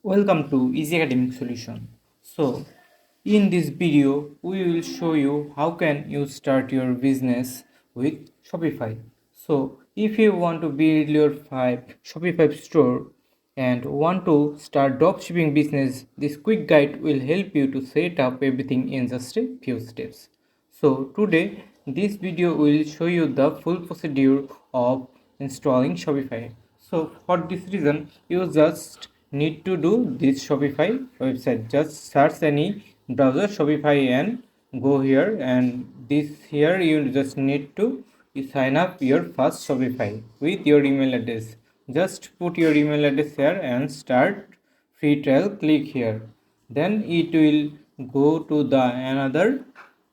Welcome to Easy Academic Solution. So, in this video, we will show you how can you start your business with Shopify. So, if you want to build your Shopify store and want to start dropshipping business, this quick guide will help you to set up everything in just a few steps. So, today this video will show you the full procedure of installing Shopify. So for this reason, you just need to do this Shopify website. Just search any browser Shopify and go here, and this here you just need to sign up your first Shopify with your email address. Just put your email address here and start free trial. Click here. Then it will go to the another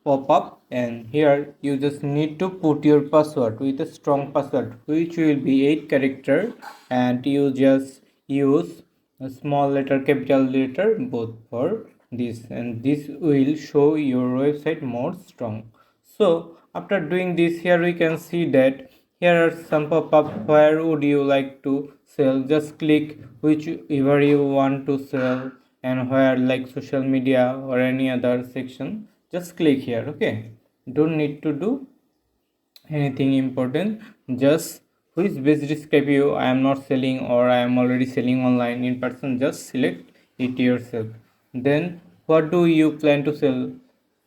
pop up, and here you just need to put your password with a strong password which will be 8 character, and you just use a small letter capital letter both for this, and this will show your website more strong. So after doing this, here we can see that here are some pop-up. Where would you like to sell? Just click whichever you want to sell, and where like social media or any other section, just click here. Okay, don't need to do anything important. Just which best describe you I am not selling or I am already selling online in person, just select it yourself. Then what do you plan to sell?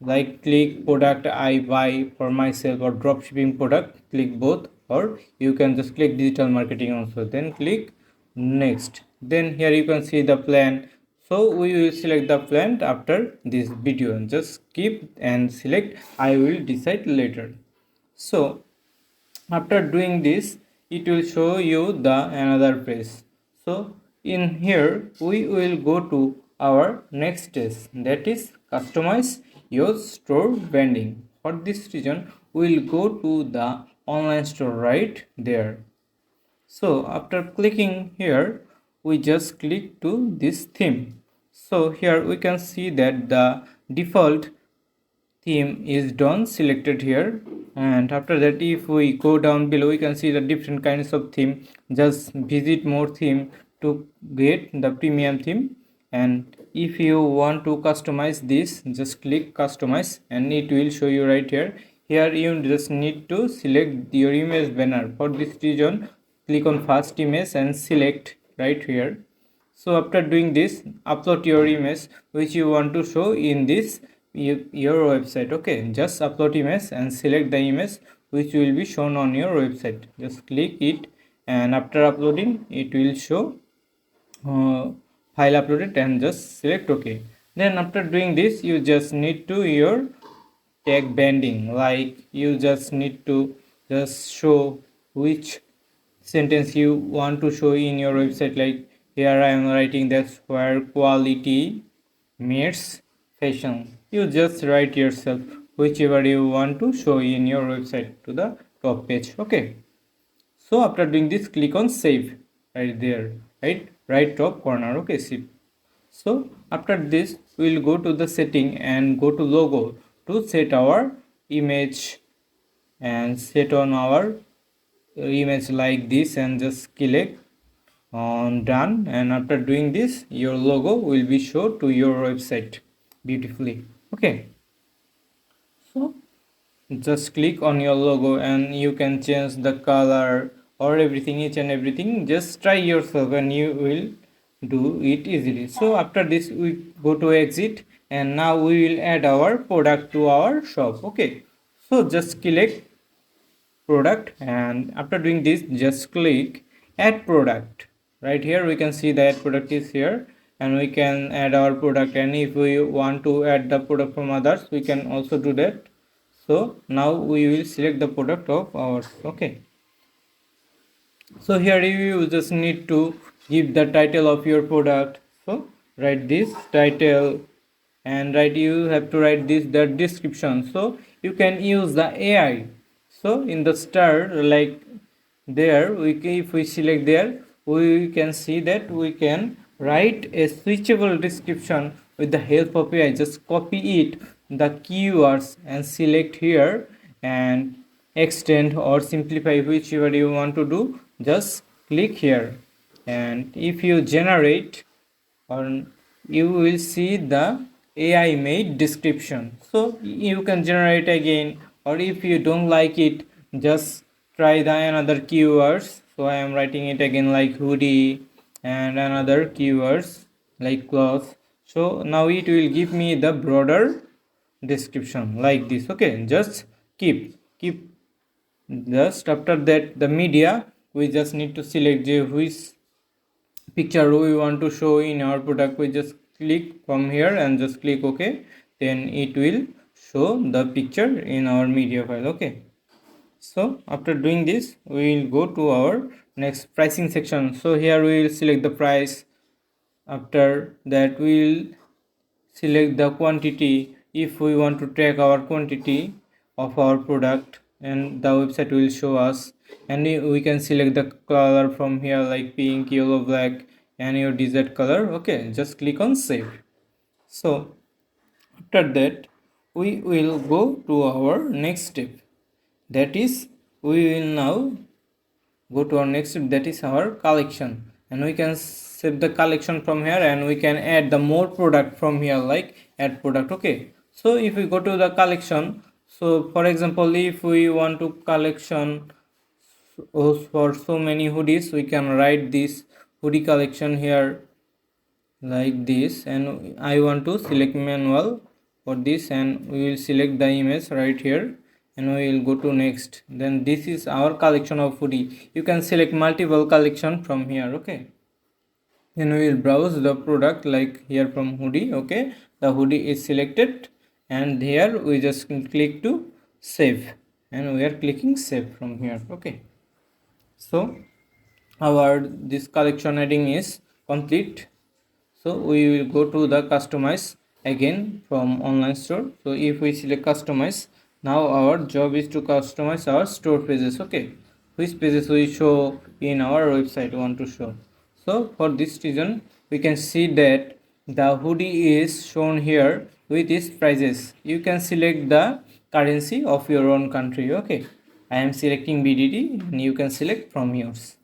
Like click product I buy for myself or drop shipping product, click both, or you can just click digital marketing also, then click next. Then here you can see the plan. So we will select the plan after this video, just skip and select I will decide later. So after doing this, it will show you the another page. So in here we will go to our next stage, that is customize your store branding. For this reason we will go to the online store right there. So after clicking here, we just click to this theme. So here we can see that the default theme is done selected here, and after that if we go down below we can see the different kinds of theme. Just visit more theme to get the premium theme, and if you want to customize this, just click customize and it will show you right here. Here you just need to select your image banner. For this reason click on first image and select right here. So after doing this, upload your image which you want to show in this your website. Okay, just upload image and select the image which will be shown on your website. Just click it, and after uploading it will show file uploaded, and just select OK. Then after doing this, you just need to your tag banding, like you just need to just show which sentence you want to show in your website. Like here I am writing that's where quality meets fashion. You just write yourself whichever you want to show in your website to the top page. Okay, so after doing this, click on save right there, right top corner. Okay, see. So after this we will go to the setting and go to logo to set our image and set on our image like this, and just click on done. And after doing this, your logo will be shown to your website beautifully. Okay, so just click on your logo and you can change the color or everything, each and everything. Just try yourself and you will do it easily. So after this we go to exit, and now we will add our product to our shop. Okay, so just click product, and after doing this just click add product. Right here we can see that product is here, and we can add our product, and if we want to add the product from others we can also do that. So now we will select the product of ours. Okay, so here you just need to give the title of your product. So write this title, and you have to write this the description. So you can use the AI. So in the start, like there if we select there, we can see that we can write a switchable description with the help of AI. Just copy it the keywords and select here, and extend or simplify whichever you want to do, just click here. And if you generate or you will see the AI made description. So you can generate again, or if you don't like it, just try the another keywords. So I am writing it again like hoodie and another keywords like cloth. So now it will give me the broader description like this. Okay, just keep just after that the media, we just need to select the which picture we want to show in our product. We just click from here and just click OK, then it will show the picture in our media file. Okay, so after doing this we will go to our next pricing section. So here we will select the price. After that we will select the quantity. If we want to track our quantity of our product, and the website will show us, and we can select the color from here like pink, yellow, black, and your desired color. Okay, just click on save. So after that we will go to our next step, that is we will now go to our next step, that is our collection, and we can save the collection from here, and we can add the more product from here like add product. Okay, so if we go to the collection, so for example if we want to collection for so many hoodies, we can write this hoodie collection here like this, and I want to select manual for this, and we will select the image right here, and we will go to next. Then this is our collection of hoodie. You can select multiple collection from here. Okay, then we will browse the product like here from hoodie. Okay, the hoodie is selected, and here we just click to save, and we are clicking save from here. Okay, so our this collection heading is complete. So we will go to the customize again from online store. So if we select customize, now our job is to customize our store pages. Okay, which pages we show in our website want to show. So for this reason we can see that the hoodie is shown here with its prices. You can select the currency of your own country. Okay, I am selecting BDT, and you can select from yours.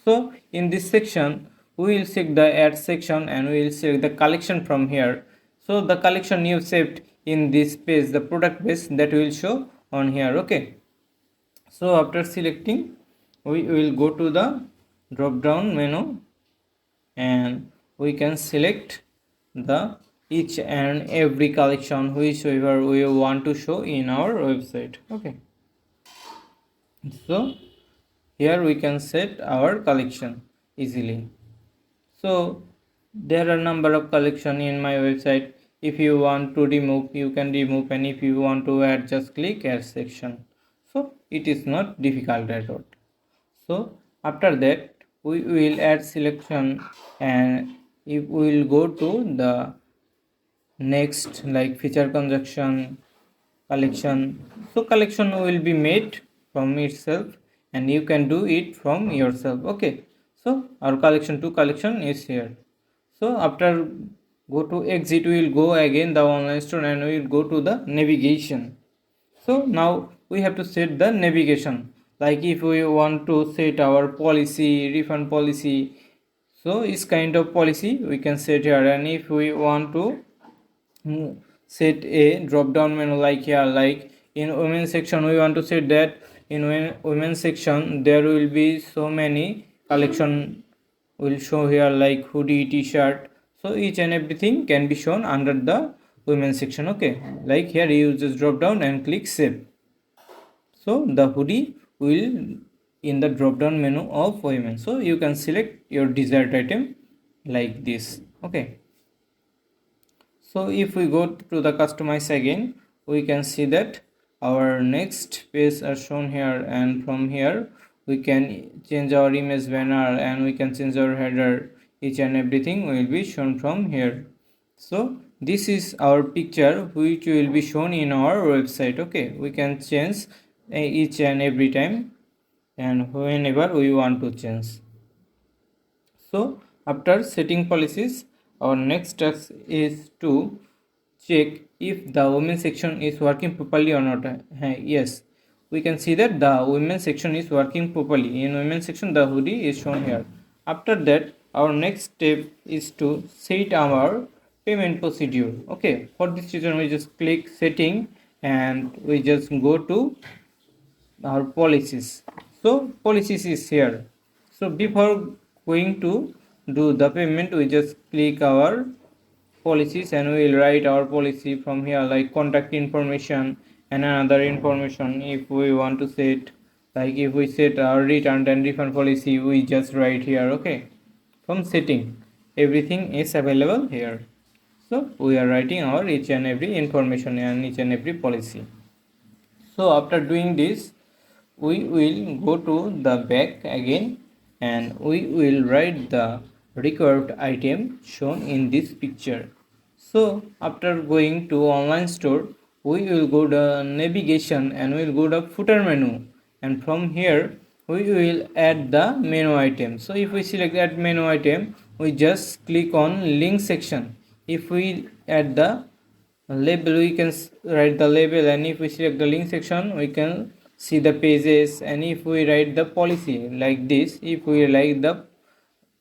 So in this section we will select the add section, and we will select the collection from here. So the collection you saved in this page, the product page, that will show on here. Okay, so after selecting we will go to the drop down menu, and we can select the each and every collection whichever we want to show in our website. Okay, so here we can set our collection easily. So there are number of collection in my website. If you want to remove, you can remove, and if you want to add, just click add section. So it is not difficult at all. So after that we will add selection, and if we will go to the next like feature conjunction collection. So collection will be made from itself, and you can do it from yourself. Okay, so our collection to collection is here. So after go to exit, we will go again the online store, and we will go to the navigation. So now we have to set the navigation, like if we want to set our policy, refund policy, so this kind of policy we can set here. And if we want to set a drop down menu like here, like in women section, we want to set that in women section there will be so many collection will show here like hoodie, t-shirt. So each and everything can be shown under the women section. Okay, like here you just drop down and click save. So the hoodie will in the drop down menu of women, so you can select your desired item like this. Okay, so if we go to the customize again, we can see that our next page are shown here, and from here we can change our image banner, and we can change our header. Each and everything will be shown from here. So this is our picture which will be shown in our website. Okay, we can change each and every time and whenever we want to change. So after setting policies, our next task is to check if the women section is working properly or not. Yes, we can see that the women section is working properly. In women section the hoodie is shown here. After that our next step is to set our payment procedure. Okay, for this reason we just click setting and we just go to our policies. So policies is here. So before going to do the payment, we just click our policies and we will write our policy from here, like contact information and another information. If we want to set, like if we set our return and refund policy, we just write here. Okay, from setting everything is available here. So we are writing our each and every information and each and every policy. So after doing this, we will go to the back again and we will write the required item shown in this picture. So after going to online store, we will go to navigation and we will go to footer menu, and from here we will add the menu item. So if we select that menu item, we just click on link section. If we add the label, we can write the label, and if we select the link section, we can see the pages. And if we write the policy like this, if we like the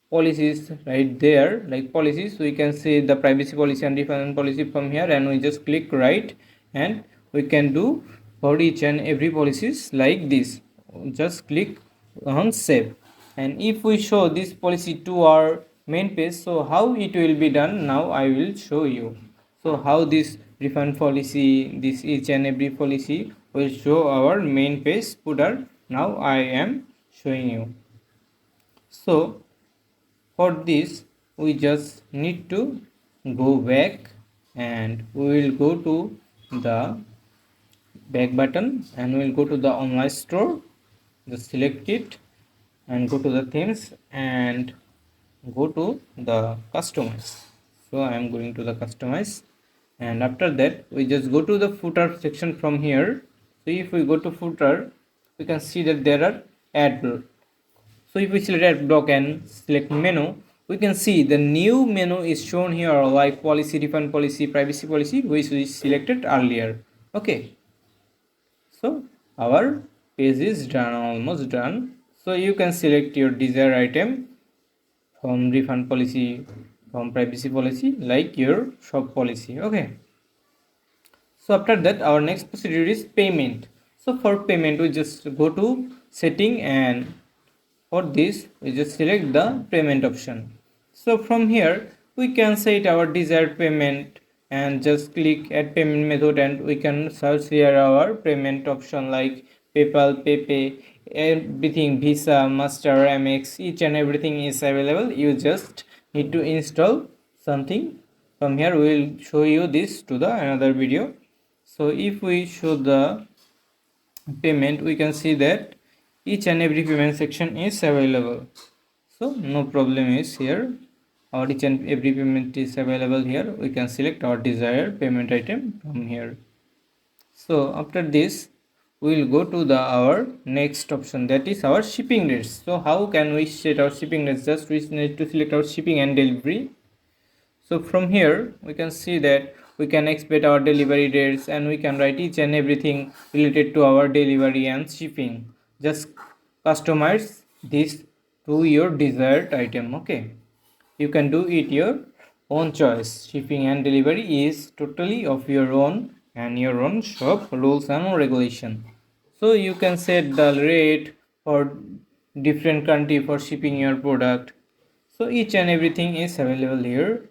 policies right there, like policies, we can see the privacy policy and refund policy from here, and we just click right, and we can do for each and every policies like this. Just click on save, and if we show this policy to our main page, so how it will be done, now I will show you. So how this refund policy, this each and every policy will show our main page footer. Now I am showing you. So for this we just need to go back and we will go to the back button and we will go to the online store. Just select it and go to the themes and go to the customize. So I am going to the customize, and after that we just go to the footer section from here. So if we go to footer, we can see that there are ad block. So if we select ad block and select menu, we can see the new menu is shown here, like policy, refund policy, privacy policy, which we selected earlier. Okay, so our page is done, almost done. So you can select your desired item from refund policy, from privacy policy, like your shop policy. Okay, so after that our next procedure is payment. So for payment, we just go to setting, and for this we just select the payment option. So from here we can set our desired payment and just click add payment method, and we can search here our payment option like PayPal, PayPay, everything, Visa, Master, Amex, each and everything is available. You just need to install something. From here we will show you this to the another video. So if we show the payment, we can see that each and every payment section is available. So no problem is here, our each and every payment is available here. We can select our desired payment item from here. So after this we will go to the our next option, that is our shipping rates. So how can we set our shipping rates? Just we need to select our shipping and delivery. So from here we can see that we can expect our delivery dates, and we can write each and everything related to our delivery and shipping. Just customize this to your desired item. Okay, you can do it your own choice. Shipping and delivery is totally of your own and your own shop rules and regulation. So you can set the rate for different country for shipping your product. So each and everything is available here.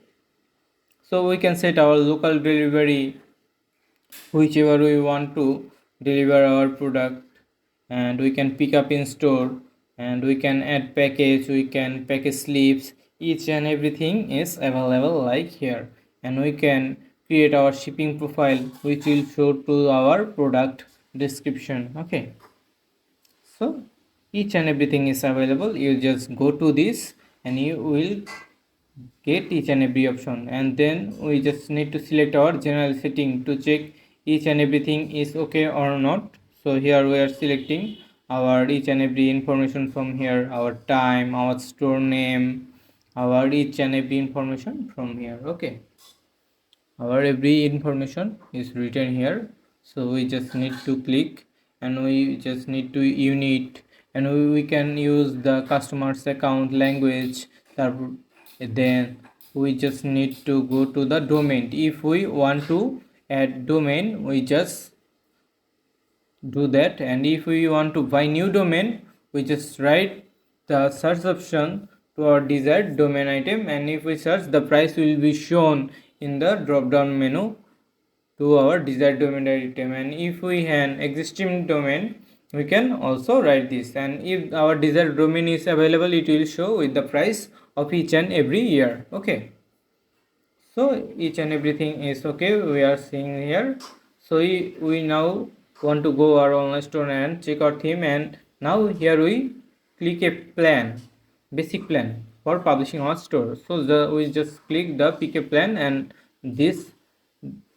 So we can set our local delivery, whichever we want to deliver our product, and we can pick up in store, and we can add package, we can package slips, each and everything is available like here. And we can create our shipping profile, which will show to our product description. Okay, so each and everything is available. You just go to this and you will get each and every option, and then we just need to select our general setting to check each and everything is okay or not. So here we are selecting our each and every information from here, our time, our store name, our each and every information from here. Okay, our every information is written here. So we just need to click and we just need to unit, and we can use the customer's account, language, then we just need to go to the domain. If we want to add domain, we just do that, and if we want to buy new domain, we just write the search option to our desired domain item, and if we search, the price will be shown in the drop down menu to our desired domain item. And if we have an existing domain, we can also write this, and if our desired domain is available, it will show with the price of each and every year. Okay, so each and everything is okay, we are seeing here. So we now want to go our online store and check our theme, and now here we click a plan, basic plan for publishing our store. So we just click the pick a plan, and this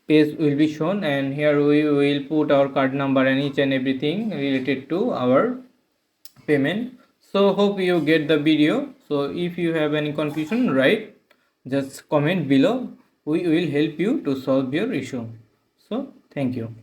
page will be shown, and here we will put our card number and each and everything related to our payment. So hope you get the video. So if you have any confusion, right, just comment below, we will help you to solve your issue. So thank you.